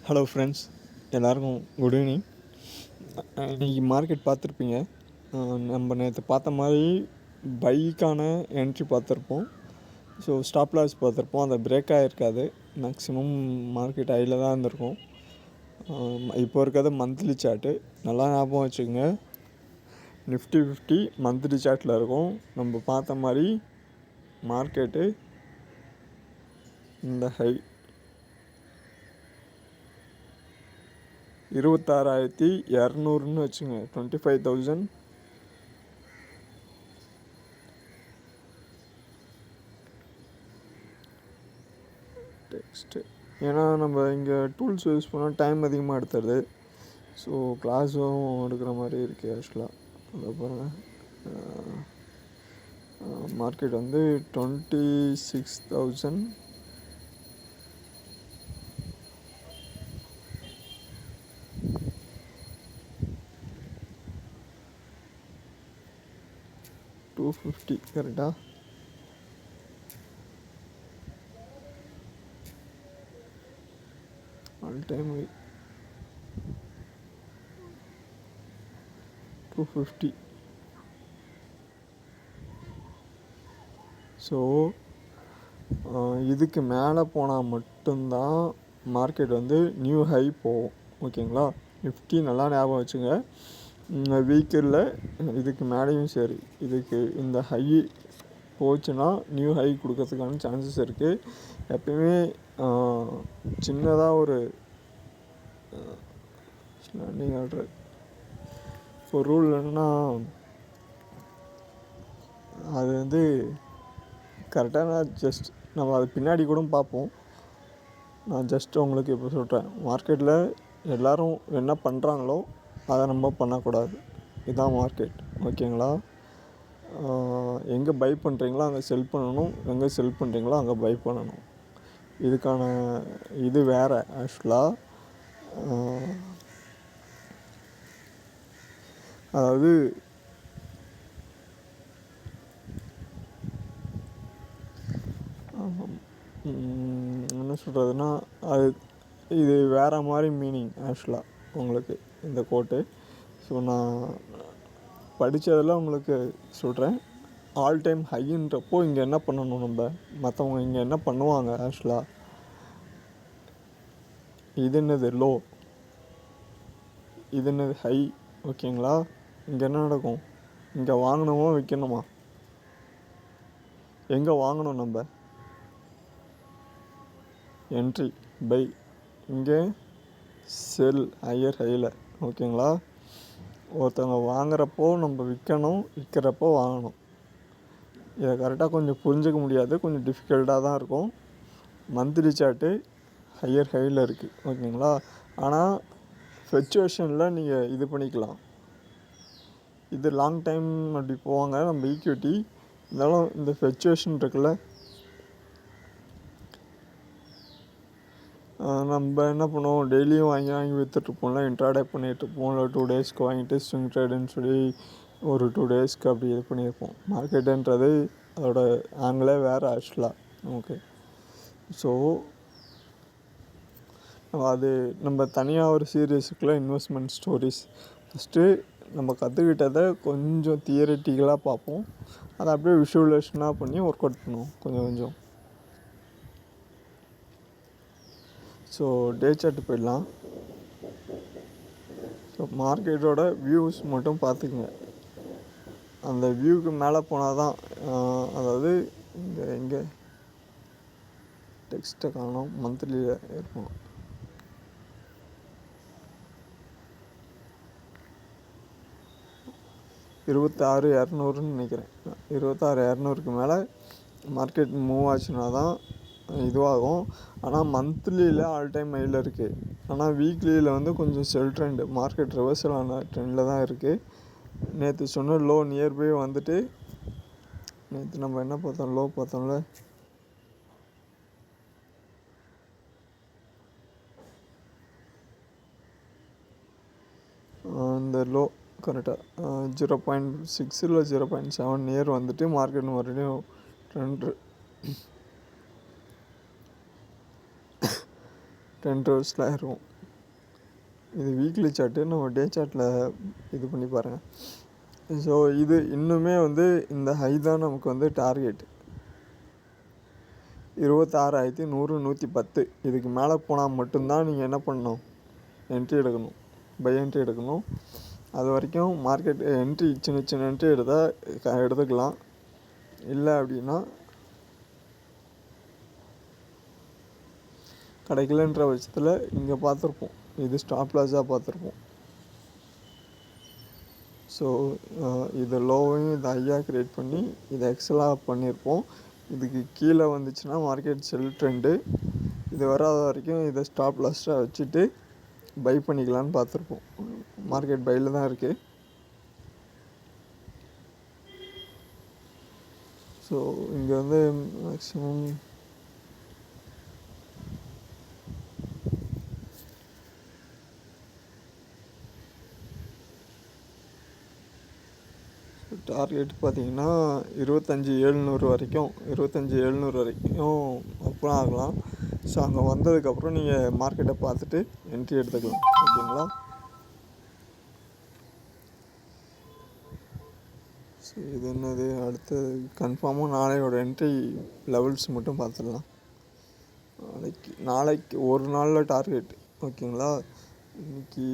Hello friends, எல்லாருக்கும் good evening. இன்றைக்கி market பார்த்துருப்பீங்க. நம்ம நேற்று பார்த்த மாதிரி பைக்கான என்ட்ரி பார்த்துருப்போம். ஸோ ஸ்டாப் லாஸ் பார்த்துருப்போம். அதை பிரேக் ஆகிருக்காது. மேக்ஸிமம் மார்க்கெட் ஹையில் தான் இருந்திருக்கும். இப்போ இருக்கிறது மந்த்லி சார்ட்டு. நல்லா ஞாபகம் வச்சுக்கோங்க. நிஃப்டி 50 மந்த்லி சார்ட்டில் இருக்கும். நம்ம பார்த்த மாதிரி மார்க்கெட்டு இந்த ஹை 26,200ன்னு வச்சுங்க. 25,000. டெக்ஸ்ட்டு ஏன்னா நம்ம இங்கே டூல்ஸ் யூஸ் பண்ணால் டைம் அதிகமாக எடுத்துருது. ஸோ கிளாஸும் எடுக்கிற மாதிரி இருக்குது. ஆக்சுவலாக அதை பாருங்கள். மார்க்கெட் வந்து 26,000 250 கரெக்டாக. All time 250. ஸோ இதுக்கு மேலே போனால் மட்டும்தான் மார்க்கெட் வந்து நியூ ஹை போகும். ஓகேங்களா? நிஃப்டி நல்லா ஞாபகம் வச்சுங்க. வீக்கில் இதுக்கு மேலேயும் சரி, இதுக்கு இந்த ஹை போச்சுன்னா நியூ ஹை கொடுக்கறதுக்கான சான்சஸ் இருக்குது. எப்பயுமே சின்னதாக ஒரு ஸ்டாண்டிங் ஆர்டர் இப்போ ரூல் என்னன்னா, அது வந்து கரெக்டாக நம்ம அது பின்னாடி கூட பார்ப்போம். நான் ஜஸ்ட் உங்களுக்கு இப்போ சொல்கிறேன். மார்க்கெட்டில் எல்லோரும் என்ன பண்ணுறாங்களோ அதை நம்ம பண்ணக்கூடாது. இதுதான் மார்க்கெட். ஓகேங்களா? எங்கே பை பண்ணுறீங்களோ அங்கே செல் பண்ணணும், எங்கே செல் பண்ணுறீங்களோ அங்கே பை பண்ணணும். இதுக்கான இது வேறு. ஆக்சுவலாக அதாவது என்ன சொல்கிறதுனா, இது வேறு மாதிரி மீனிங் ஆக்சுவலாக உங்களுக்கு இந்த கோட்டு. ஸோ நான் படித்ததெல்லாம் உங்களுக்கு சொல்கிறேன். ஆல் டைம் ஹைன்றப்போ இங்கே என்ன பண்ணணும், மற்றவங்க இங்கே என்ன பண்ணுவாங்க ஆக்சுவலாக, இது என்னது லோ, இது என்னது ஹை. ஓகேங்களா? இங்கே என்ன நடக்கும்? இங்கே வாங்கணுமா விற்கணுமா? எங்கே வாங்கணும்? நம்ம என்ட்ரி பை, இங்கே செல் ஹையர் ஹையில். ஓகேங்களா? ஒருத்தவங்க வாங்குறப்போ நம்ம விற்கணும், விற்கிறப்போ வாங்கணும். இதை கரெக்டாக கொஞ்சம் புரிஞ்சிக்க முடியாது, கொஞ்சம் டிஃபிகல்ட்டாக தான் இருக்கும். மந்த்லி சார்ட்டு ஹையர் ஹையில் இருக்குது. ஓகேங்களா? ஆனால் ஃப்ளக்சுவேஷனில் நீங்கள் இது பண்ணிக்கலாம். இது லாங் டைம் அப்படி போவாங்க நம்ம ஈக்விட்டி. இருந்தாலும் இந்த ஃப்ளக்சுவேஷன் இருக்குல்ல, நம்ம என்ன பண்ணுவோம், டெய்லியும் வாங்கி விற்றுட்ருப்போம்ல, இன்ட்ராடே பண்ணிகிட்ருப்போம். இல்லை 2 டேஸ்க்கு வாங்கிட்டு ஸ்விங் ட்ரேடுன்னு சொல்லி ஒரு 2 டேஸ்க்கு அப்படி இது பண்ணியிருப்போம். மார்க்கெட்டுன்றது அதோட ஆங்கிலே வேறு ஆக்சுவலாக. ஓகே. ஸோ அது நம்ம தனியாக ஒரு சீரியஸுக்குள்ளே இன்வெஸ்ட்மெண்ட் ஸ்டோரிஸ் ஃபஸ்ட்டு நம்ம கற்றுக்கிட்டதை கொஞ்சம் தியரிட்டிக்கலாக பார்ப்போம். அதை அப்படியே விஷுவலைசேஷனாக பண்ணி ஒர்க் அவுட் பண்ணுவோம் கொஞ்சம் கொஞ்சம். ஸோ டே சார்ட்டு போயிடலாம். ஸோ மார்க்கெட்டோட வியூஸ் மட்டும் பார்த்துக்குங்க. அந்த வியூவுக்கு மேலே போனால் தான், அதாவது இங்கே டெக்ஸ்ட்டை காணோம், மந்த்லியில் இருக்கும். $26,200ன்னு நினைக்கிறேன். 26,200க்கு மேலே மார்க்கெட் மூவ் ஆச்சுன்னா தான் இதுவாகும். ஆனால் மந்த்லியில் ஆல் டைம் ஹையில் இருக்குது. ஆனால் வீக்லியில் வந்து கொஞ்சம் செல் ட்ரெண்டு, மார்க்கெட் ரிவர்சல் ஆன ட்ரெண்டில் தான் இருக்குது. நேற்று சொன்ன லோ நியர்பை வந்துட்டு, நேற்று நம்ம என்ன பார்த்தோம், லோ பார்த்தோம்ல, இந்த லோ கரெக்டாக 0.6 இல்லை 0.7 நியர் வந்துட்டு மார்க்கெட் மறுபடியும் ட்ரெண்ட் 10 ஹவர்ஸில் இருக்கும். இது வீக்லி சார்ட்டு, நம்ம டே சார்ட்டில் இது பண்ணி பாருங்கள். ஸோ இது இன்னுமே வந்து இந்த ஹை தான் நமக்கு வந்து டார்கெட் 26,100 110. இதுக்கு மேலே போனால் மட்டும்தான் நீங்கள் என்ன பண்ணணும், என்ட்ரி எடுக்கணும், பை என்ட்ரி எடுக்கணும். அது வரைக்கும் மார்க்கெட் என்ட்ரி சின்ன சின்ன என்ட்ரி எடுத்துக்கலாம். இல்லை அப்படின்னா கிடைக்கலன்ற பட்சத்தில் இங்கே பார்த்துருப்போம், இது ஸ்டாப் லாஸாக பார்த்துருப்போம். ஸோ இது லோவையும் இதை ஹையாக க்ரியேட் பண்ணி இதை எக்ஸலாக பண்ணியிருப்போம். இதுக்கு கீழே வந்துச்சுன்னா மார்க்கெட் செல் ட்ரெண்டு, இது வராத வரைக்கும் இதை ஸ்டாப் லாஸாக வச்சுட்டு பை பண்ணிக்கலான்னு பார்த்துருப்போம். மார்க்கெட் பையில் தான் இருக்குது. ஸோ இங்கே வந்து மேக்ஸிமம் டார்கெட் பார்த்திங்கன்னா 25,700 வரைக்கும் ஓப்பன் ஆகலாம். ஸோ அங்கே வந்ததுக்கப்புறம் நீங்கள் மார்க்கெட்டை பார்த்துட்டு என்ட்ரி எடுத்துக்கலாம். ஓகேங்களா? ஸோ இது என்னது, அடுத்து கன்ஃபார்மாக நாளையோட என்ட்ரி லெவல்ஸ் மட்டும் பார்த்துடலாம். நாளைக்கு ஒரு நாளில் டார்கெட். ஓகேங்களா? இன்றைக்கி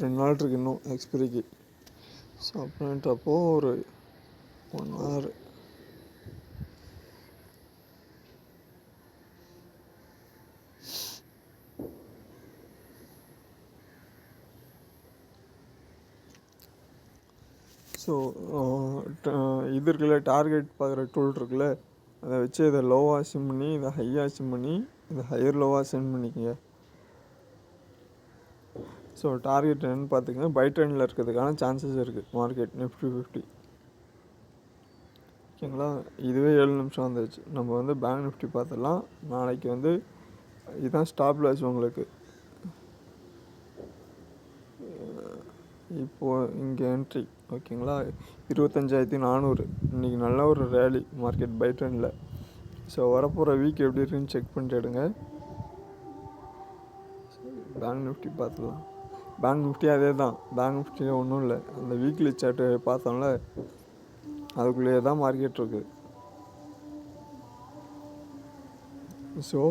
2 நாள் இருக்குது இன்னும் எக்ஸ்பிரிக்கு. ஸோ அப்படின்றப்போ ஒரு 1 hour ஸோ இது இருக்குல்ல, டார்கெட் பார்க்குற டூல் இருக்குல்ல, அதை வச்சு இதை லோவாக சிம் பண்ணி இதை ஹையாக சிம் பண்ணி இதை ஹையர் லோவாக சென்ட் பண்ணிக்கோங்க. ஸோ டார்கெட் என்னென்னு பார்த்துங்க. பை ட்ரெண்டில் இருக்கிறதுக்கான சான்சஸ் இருக்குது மார்க்கெட் நிஃப்டி 50. ஓகேங்களா? இதுவே 7 நிமிஷம் வந்துச்சு. நம்ம வந்து பேங்க் நிஃப்டி பார்த்துடலாம். நாளைக்கு வந்து இதுதான் ஸ்டாப் லாஸ் உங்களுக்கு. இப்போது இங்கே என்ட்ரி. ஓகேங்களா? 25,400. இன்றைக்கி நல்ல ஒரு ரேலி மார்க்கெட் பை ட்ரெண்டில். ஸோ வரப்போகிற வீக் எப்படி இருக்குன்னு செக் பண்ணிட்டு எடுங்க. பேங்க் நிஃப்டி பார்த்துக்கலாம். பேங்க் நிஃப்டி அதே தான். பேங்க் நிஃப்டியில் ஒன்றும் இல்லை, அந்த வீக்லி சார்ட்டு பார்த்தோம்ல அதுக்குள்ளேயே தான் மார்க்கெட் இருக்குது. ஸோ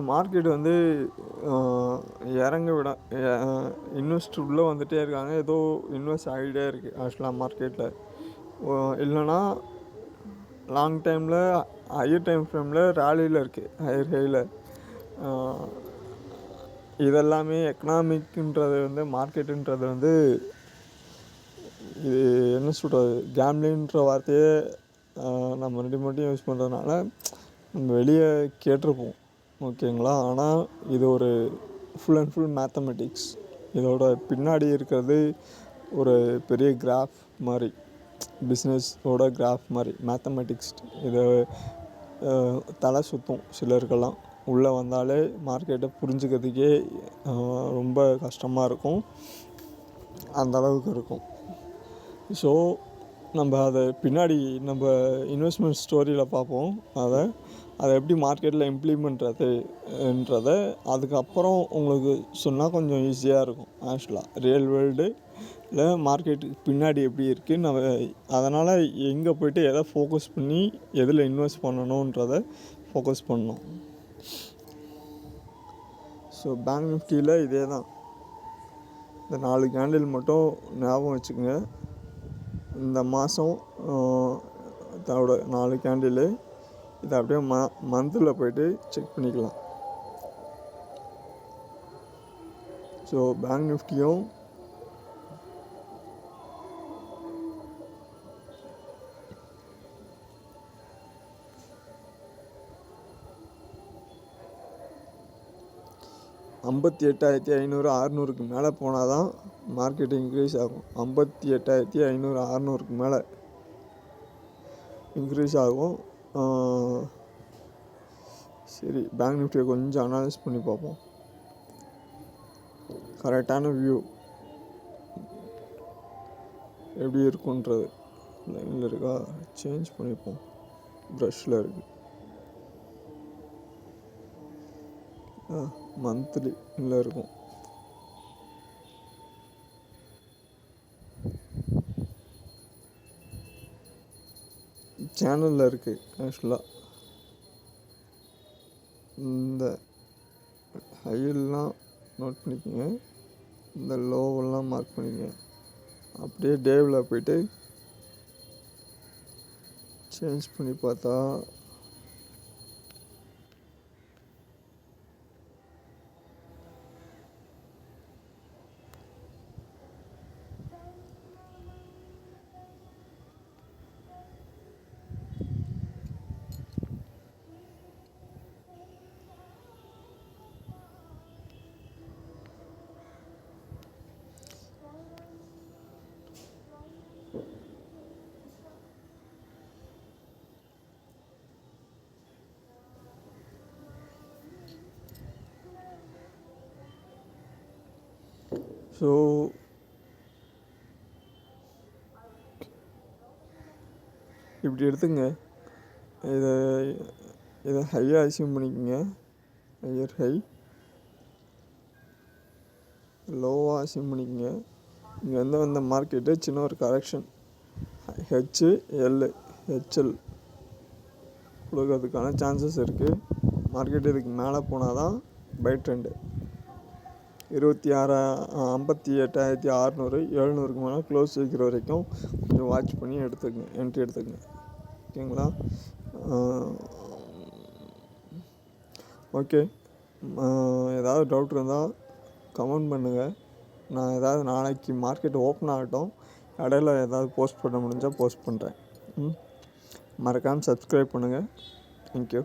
மார்க்கெட் வந்து இறங்க விட இன்வெஸ்ட் உள்ளே வந்துகிட்டே இருக்காங்க. ஏதோ இன்வெஸ்ட் ஆகிட்டே இருக்குது ஆக்சுவலாக மார்க்கெட்டில். இல்லைன்னா லாங் டைமில் ஹையர் டைம் ஃப்ரேமில் ரேலியில் இருக்குது, ஹையர் ஹையில். இதெல்லாமே எக்கனாமிக்ன்றது வந்து மார்க்கெட்டுன்றது வந்து இது என்ன சொல்கிறது, கேம்லின்ற வார்த்தையே நம்ம ரெண்டு மட்டும் யூஸ் பண்ணுறதுனால நம்ம வெளியே கேட்டிருப்போம். ஓகேங்களா? ஆனால் இது ஒரு ஃபுல் அண்ட் ஃபுல் மேத்தமெட்டிக்ஸ். இதோட பின்னாடி இருக்கிறது ஒரு பெரிய கிராஃப் மாதிரி, பிஸ்னஸோட கிராஃப் மாதிரி மேத்தமெட்டிக்ஸ். இதை தலை சுற்றும் சிலருக்கெல்லாம். உள்ளே வந்தாலே மார்க்கெட்டை புரிஞ்சுக்கிறதுக்கே ரொம்ப கஷ்டமாக இருக்கும், அந்தளவுக்கு இருக்கும். ஸோ நம்ம அதை பின்னாடி நம்ம இன்வெஸ்ட்மெண்ட் ஸ்டோரியில் பார்ப்போம். அதை எப்படி மார்க்கெட்டில் இம்ப்ளிமெண்ட்றதுன்றதை அதுக்கப்புறம் உங்களுக்கு சொன்னால் கொஞ்சம் ஈஸியாக இருக்கும். ஆக்சுவலாக ரியல் வேர்ல்டில் மார்க்கெட்டுக்கு பின்னாடி எப்படி இருக்குது, நம்ம அதனால் எங்கே போய்ட்டு எதை ஃபோக்கஸ் பண்ணி எதில் இன்வெஸ்ட் பண்ணணுன்றதை ஃபோக்கஸ் பண்ணணும். ஸோ பேங்க் நிஃப்டியில் இதே தான். இந்த 4 கேண்டில் மட்டும் ஞாபகம் வச்சுக்கோங்க. இந்த மாதம் அதோட 4 கேண்டில். இதை அப்படியே மந்தில் போய்ட்டு செக் பண்ணிக்கலாம். ஸோ பேங்க் நிஃப்டியும் $58,500 600க்கு மேலே போனால் தான் மார்க்கெட் இன்க்ரீஸ் ஆகும். 58,500 600க்கு மேலே இன்க்ரீஸ் ஆகும். சரி, பேங்க் நிஃப்டியை கொஞ்சம் அனலைஸ் பண்ணி பார்ப்போம். கரெக்டான வியூ எப்படி இருக்குன்றது லைனில் இருக்கா, சேஞ்ச் பண்ணிப்போம். ப்ரஷில் இருக்கு. மந்த்லி இல்லை இருக்கும். சேனலில் இருக்குது ஆக்சுவலாக. இந்த ஹையெல்லாம் நோட் பண்ணிக்கோங்க, இந்த லோவெல்லாம் மார்க் பண்ணிக்கங்க. அப்படியே டேவில் போய்ட்டு சேஞ்ச் பண்ணி பார்த்தா ஸோ இப்படி எடுத்துங்க. இதை ஹையாக அசியூம் பண்ணிக்கோங்க. ஹையர் ஹை, லோவாக அசியூம் பண்ணிக்கோங்க. இங்கே வந்து வந்த மார்க்கெட்டு சின்ன ஒரு கரெக்ஷன் ஹெச்எல் கொடுக்கறதுக்கான சான்சஸ் இருக்குது. மார்க்கெட் இதுக்கு மேலே போனால் தான் பை ட்ரெண்டு. 58,600 700க்கு மேலே க்ளோஸ் வைக்கிற வரைக்கும் கொஞ்சம் வாட்ச் பண்ணி எடுத்துக்கங்க, என்ட்ரி எடுத்துக்கங்க. ஓகேங்களா? ஓகே, ஏதாவது டவுட் இருந்தால் கமெண்ட் பண்ணுங்கள். நான் ஏதாவது நாளைக்கு மார்க்கெட் ஓப்பன் ஆகட்டும், இடையில ஏதாவது போஸ்ட் பண்ண முடிஞ்சால் போஸ்ட் பண்ணுறேன். மறக்காமல் சப்ஸ்கிரைப் பண்ணுங்கள். தேங்க்யூ.